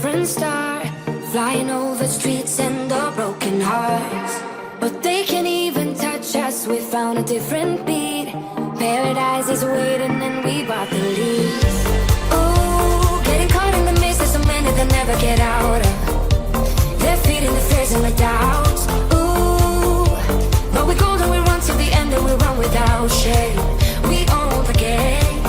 different star, flying over streets and our broken hearts. But they can't even touch us, we found a different beat. Paradise is waiting and we bought the leaves. Oh, getting caught in the mist, there's so many that never get out of. They're feeding the fears and the doubts. Ooh, but we go and we run to the end and we run without shame. We own the game,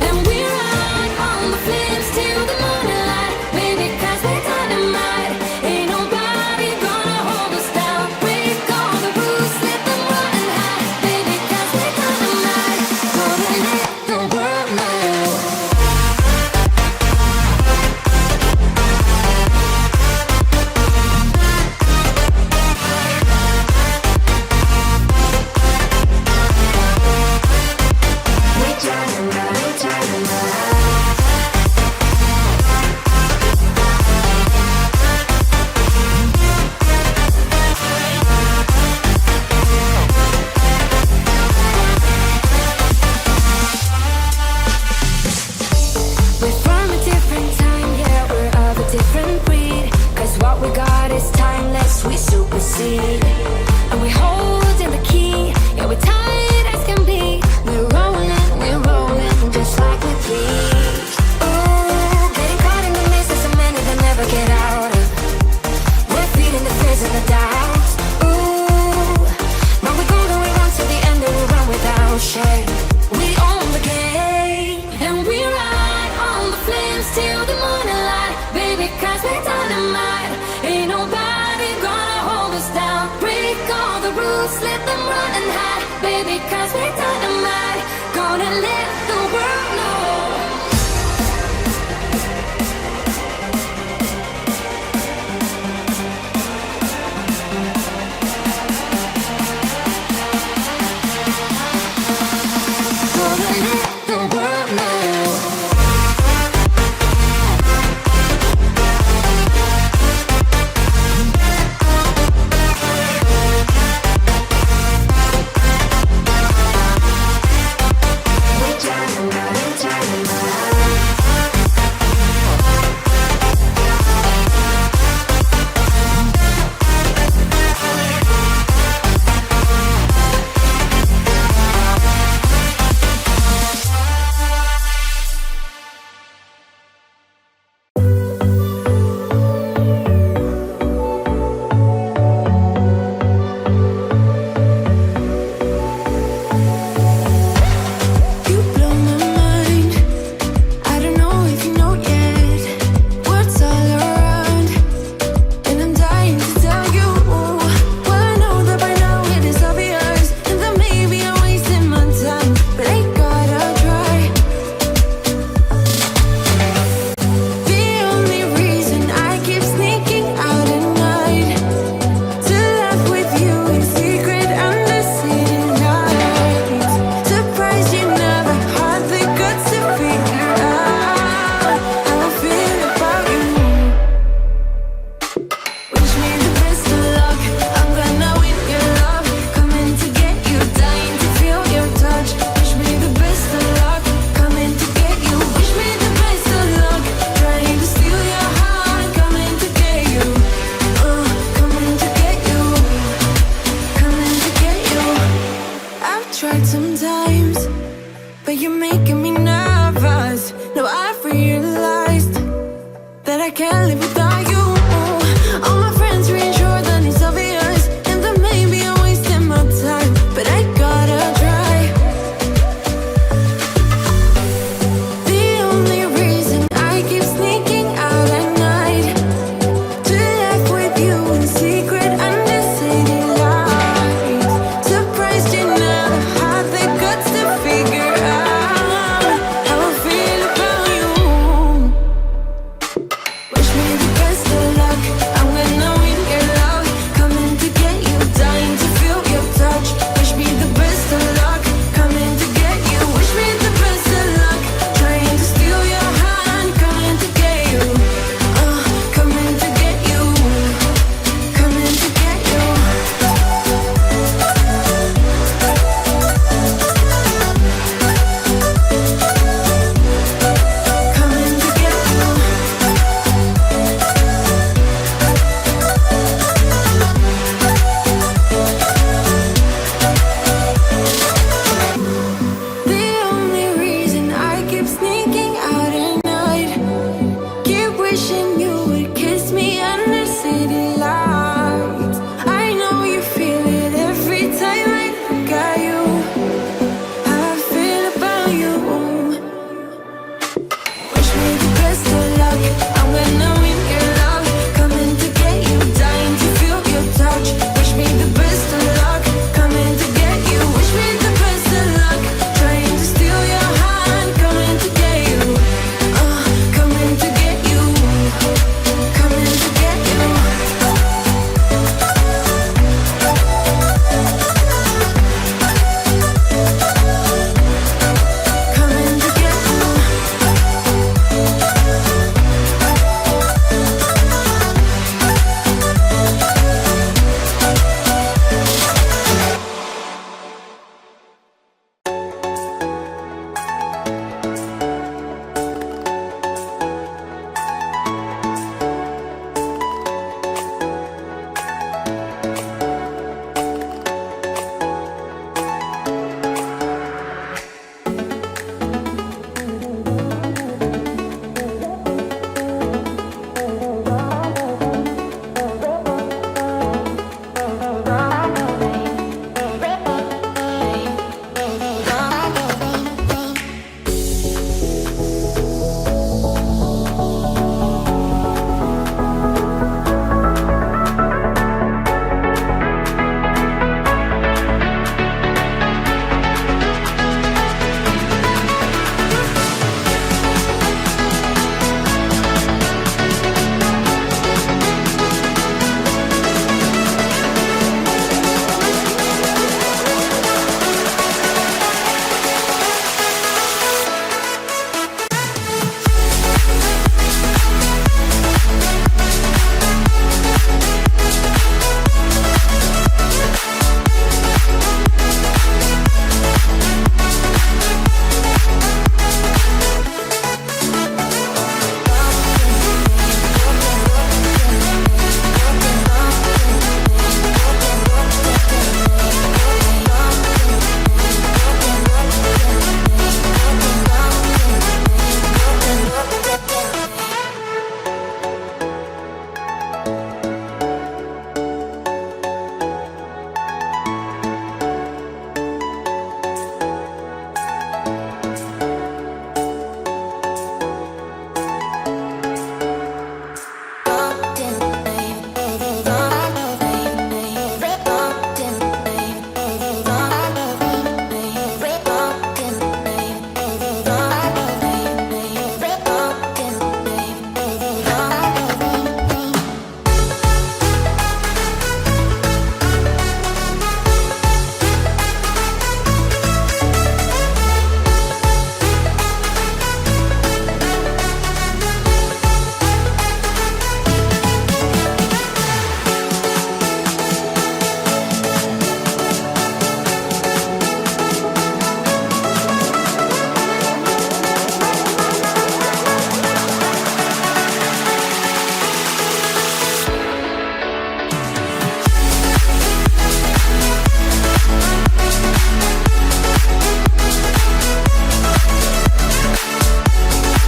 and we ride on the flames till the morning light. Baby, 'cause we're dynamite. Ain't nobody gonna hold us down. Break all the rules, let them run and hide. Baby, 'cause we're dynamite. Gonna let the world know. We're from a different time, yeah, we're of a different breed. 'Cause what we got is timeless, we supersede. And we hold in the key, yeah, we're tight as can be. We're rolling, just like we please. Ooh, getting caught in the mist, there's so many that never get out of. We're feeding the fears and the doubts. Ooh, but we go and we run to the end and we run without shame. We own the game, and we ride on the flames till the morning light. Baby, 'cause we're dynamite. Ain't nobody gonna hold us down. Break all the rules, let them run and hide. Baby, 'cause we're dynamite. Gonna live